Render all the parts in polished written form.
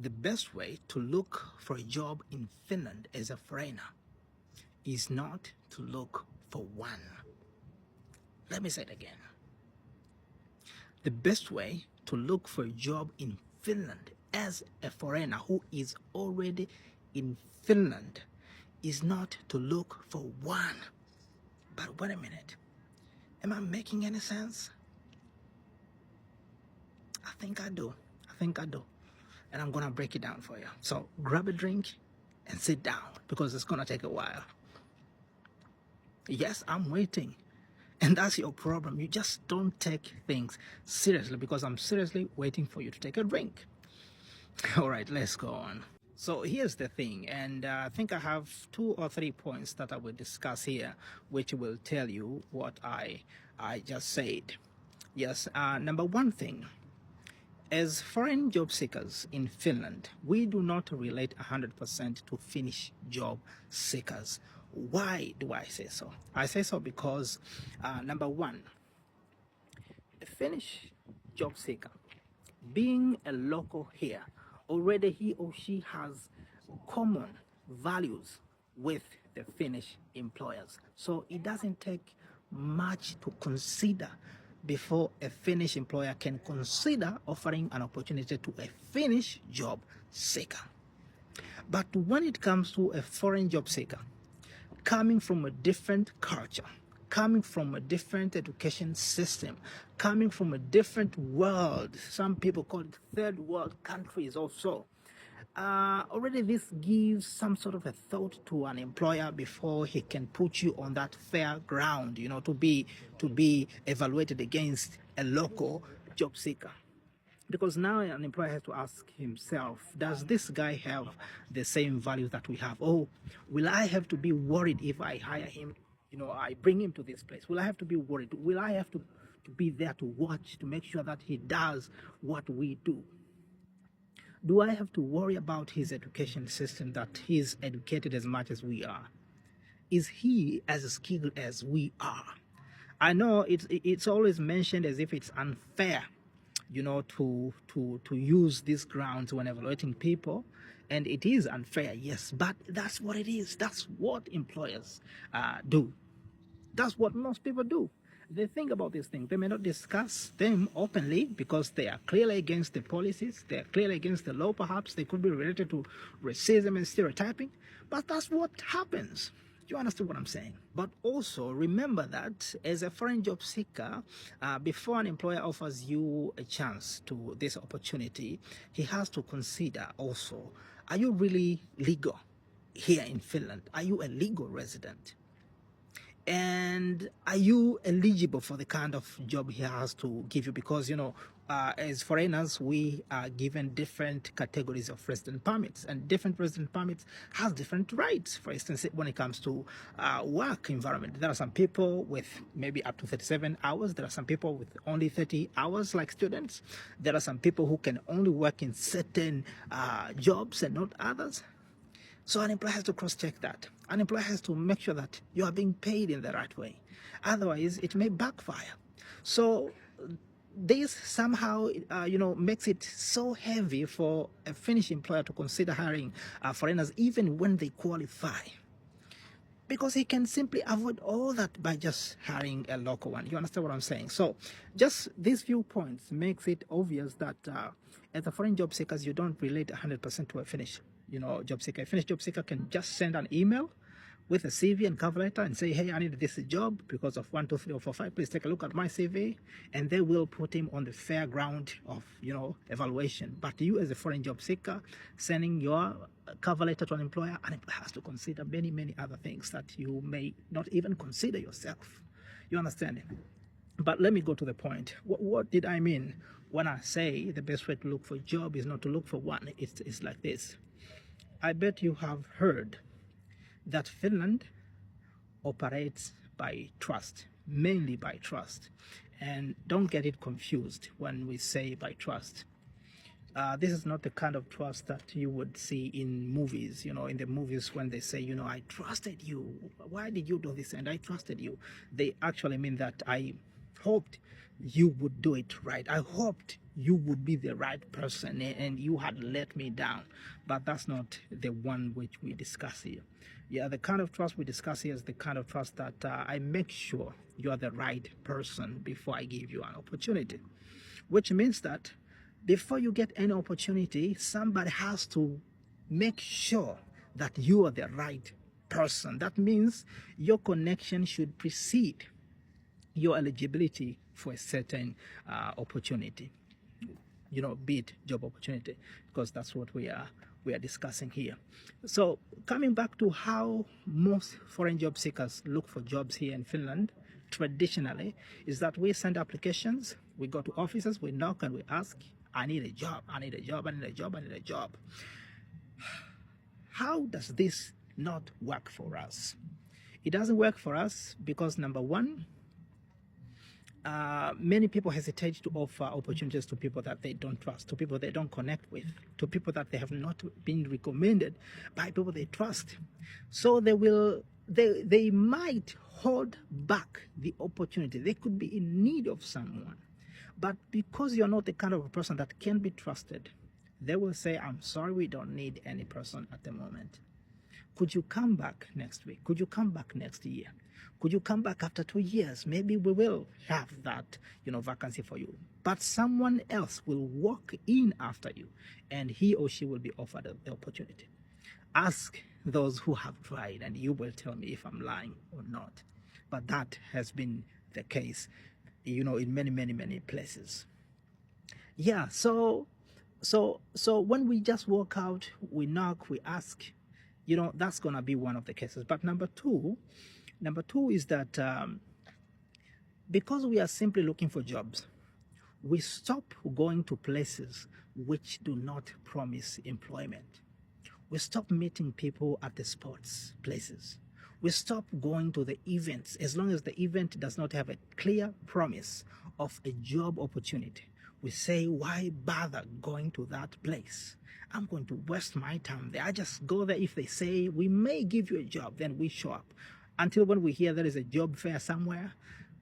The best way to look for a job in Finland as a foreigner is not to look for one. Let me say it again. The best way to look for a job in Finland as a foreigner who is already in Finland is not to look for one. But wait a minute. Am I making any sense? I think I do. And I'm gonna break it down for you. So grab a drink and sit down because it's gonna take a while. Yes, I'm waiting. And that's your problem. You just don't take things seriously because I'm seriously waiting for you to take a drink. All right, let's go on. So here's the thing, and I think I have 2 or 3 points that I will discuss here, which will tell you what I just said. Yes, number one thing, as foreign job seekers in Finland, we do not relate 100% to Finnish job seekers. Why do I say so? I say so because, number one, a Finnish job seeker, being a local here, already he or she has common values with the Finnish employers. So it doesn't take much to consider before a Finnish employer can consider offering an opportunity to a Finnish job seeker. But when it comes to a foreign job seeker, coming from a different culture, coming from a different education system, coming from a different world, some people call it third world countries also, already this gives some sort of a thought to an employer before he can put you on that fair ground, to be evaluated against a local job seeker. Because now an employer has to ask himself, does this guy have the same values that we have? Oh, will I have to be worried if I hire him? I bring him to this place. Will I have to be worried? Will I have to be there to watch, to make sure that he does what we do? Do I have to worry about his education system, that he's educated as much as we are? Is he as skilled as we are? I know it's always mentioned as if it's unfair, to use these grounds when evaluating people, and it is unfair, yes, but that's what it is. That's what employers do. That's what most people do. They think about these things. They may not discuss them openly because they are clearly against the policies. They are clearly against the law, perhaps. They could be related to racism and stereotyping. But that's what happens. You understand what I'm saying? But also remember that as a foreign job seeker, before an employer offers you a chance to this opportunity, he has to consider also, are you really legal here in Finland? Are you a legal resident? And are you eligible for the kind of job he has to give you? Because, as foreigners, we are given different categories of resident permits, and different resident permits has different rights. For instance, when it comes to work environment, there are some people with maybe up to 37 hours. There are some people with only 30 hours, like students. There are some people who can only work in certain jobs and not others. So an employer has to cross-check that. An employer has to make sure that you are being paid in the right way. Otherwise, it may backfire. So this somehow, makes it so heavy for a Finnish employer to consider hiring foreigners even when they qualify. Because he can simply avoid all that by just hiring a local one. You understand what I'm saying? So just these few points makes it obvious that as a foreign job seekers, you don't relate 100% to a Finnish job seeker. A Finnish job seeker can just send an email with a CV and cover letter and say, hey, I need this job because of 1, 2, 3, or 4, 5. Please take a look at my CV. And they will put him on the fair ground of, evaluation. But you as a foreign job seeker, sending your cover letter to an employer has to consider many, many other things that you may not even consider yourself. You understand? But let me go to the point. What did I mean when I say the best way to look for a job is not to look for one? It's like this. I bet you have heard that Finland operates by trust, mainly by trust. And don't get it confused when we say by trust. This is not the kind of trust that you would see in movies, in the movies when they say, I trusted you. Why did you do this? And I trusted you. They actually mean that I hoped you would do it right. I hoped you would be the right person and you had let me down. But that's not the one which we discuss here. Yeah, the kind of trust we discuss here is the kind of trust that I make sure you are the right person before I give you an opportunity, which means that before you get any opportunity, somebody has to make sure that you are the right person. That means your connection should precede your eligibility for a certain opportunity, be it job opportunity, because that's what we are discussing here. So coming back to how most foreign job seekers look for jobs here in Finland traditionally is that we send applications, we go to offices, we knock and we ask, I need a job, I need a job, I need a job, I need a job. How does this not work for us? It doesn't work for us because, number one, many people hesitate to offer opportunities to people that they don't trust, to people they don't connect with, to people that they have not been recommended by people they trust. So they might hold back the opportunity. They could be in need of someone, but because you're not the kind of a person that can be trusted, they will say, I'm sorry, we don't need any person at the moment. Could you come back next week? Could you come back next year? Could you come back after 2 years? Maybe we will have that, vacancy for you. But someone else will walk in after you, and he or she will be offered the opportunity. Ask those who have tried, and you will tell me if I'm lying or not. But that has been the case, in many, many, many places. Yeah. So when we just walk out, we knock, we ask, that's gonna be one of the cases. But number two is that because we are simply looking for jobs, we stop going to places which do not promise employment. We stop meeting people at the sports places. We stop going to the events as long as the event does not have a clear promise of a job opportunity. We say, why bother going to that place? I'm going to waste my time there. I just go there if they say, we may give you a job, then we show up. Until when we hear there is a job fair somewhere,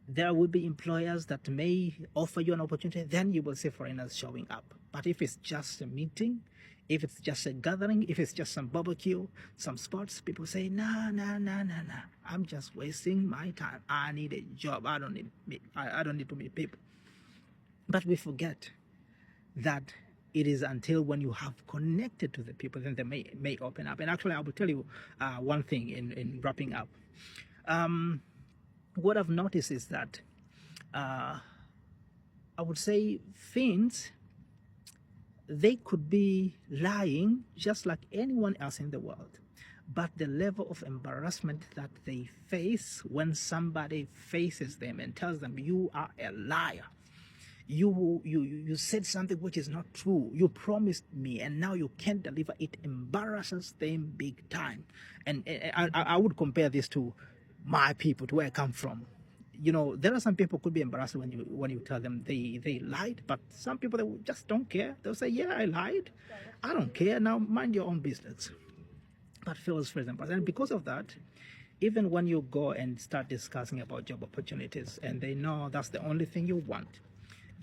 there will be employers that may offer you an opportunity, then you will see foreigners showing up. But if it's just a meeting, if it's just a gathering, if it's just some barbecue, some sports, people say, nah, I'm just wasting my time. I need a job. I don't need to meet people. But we forget that it is until when you have connected to the people, then they may open up. And actually, I will tell you one thing in wrapping up. What I've noticed is that I would say Finns, they could be lying just like anyone else in the world. But the level of embarrassment that they face when somebody faces them and tells them, you are a liar. You said something which is not true. You promised me and now you can't deliver. It embarrasses them big time. And I would compare this to my people, to where I come from. There are some people could be embarrassed when you tell them they lied, but some people, they just don't care. They'll say, yeah, I lied. I don't care. Now mind your own business. That feels very embarrassing. And because of that, even when you go and start discussing about job opportunities and they know that's the only thing you want,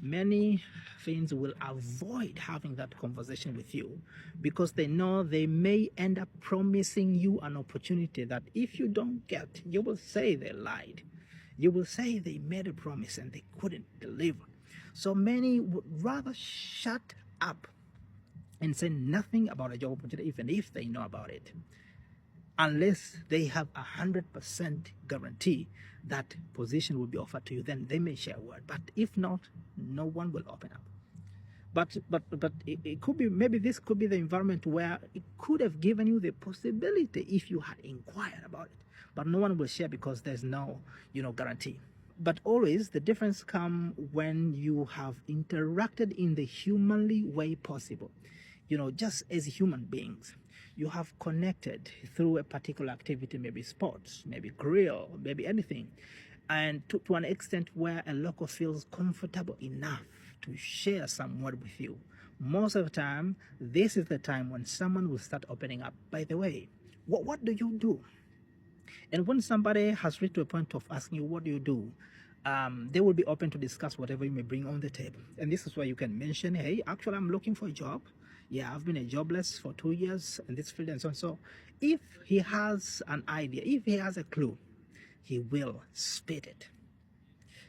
many Finns will avoid having that conversation with you because they know they may end up promising you an opportunity that if you don't get, you will say they lied. You will say they made a promise and they couldn't deliver. So many would rather shut up and say nothing about a job opportunity, even if they know about it, unless they have 100% guarantee that position will be offered to you. Then they may share a word. But if not, no one will open up. But it could be, maybe this could be the environment where it could have given you the possibility if you had inquired about it. But no one will share because there's no, guarantee. But always the difference comes when you have interacted in the humanly way possible. Just as human beings, you have connected through a particular activity, maybe sports, maybe grill, maybe anything, and to an extent where a local feels comfortable enough to share some word with you. Most of the time, this is the time when someone will start opening up. By the way, what do you do? And when somebody has reached to a point of asking you, what do you do? they will be open to discuss whatever you may bring on the table. And this is where you can mention, hey, actually, I'm looking for a job. Yeah, I've been a jobless for 2 years in this field and so on. So if he has an idea, if he has a clue, he will spit it.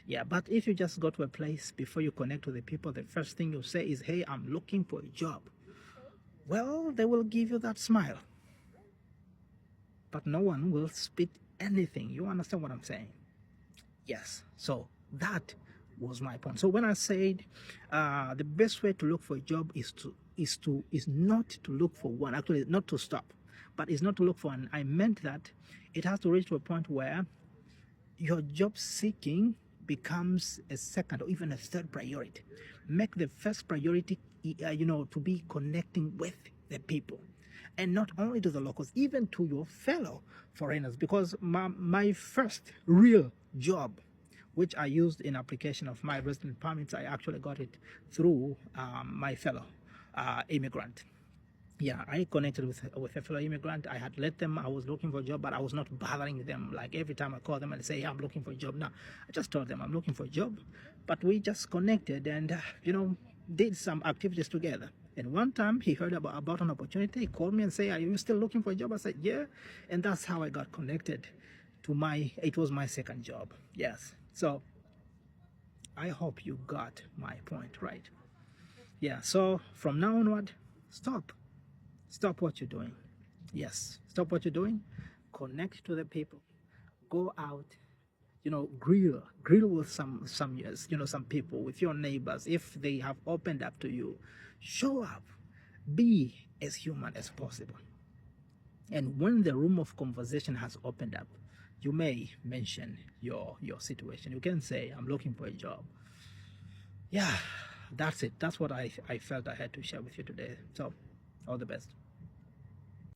Yeah, but if you just go to a place before you connect with the people, the first thing you say is, hey, I'm looking for a job. Well, they will give you that smile. But no one will spit anything. You understand what I'm saying? Yes. So that was my point. So when I said the best way to look for a job is not to look for one, actually not to stop, but it's not to look for one. I meant that it has to reach to a point where your job seeking becomes a second or even a third priority. Make the first priority, to be connecting with the people, and not only to the locals, even to your fellow foreigners. Because my first real job, which I used in application of my resident permits, I actually got it through my fellow immigrant. Yeah, I connected with a fellow immigrant. I had let them I was looking for a job, but I was not bothering them. Like every time I call them and say, hey, I'm looking for a job. No, I just told them I'm looking for a job, but we just connected and did some activities together. And one time he heard about an opportunity. He called me and said, are you still looking for a job? I said, yeah. And that's how I got connected to it was my second job. Yes. So I hope you got my point, right? Yeah. So from now onward, stop what you're doing. Yes, stop what you're doing. Connect to the people. Go out. Grill with some people, with your neighbors. If they have opened up to you, show up. Be as human as possible. And when the room of conversation has opened up, you may mention your situation. You can say, I'm looking for a job. Yeah, that's it. That's what I felt I had to share with you today. So all the best.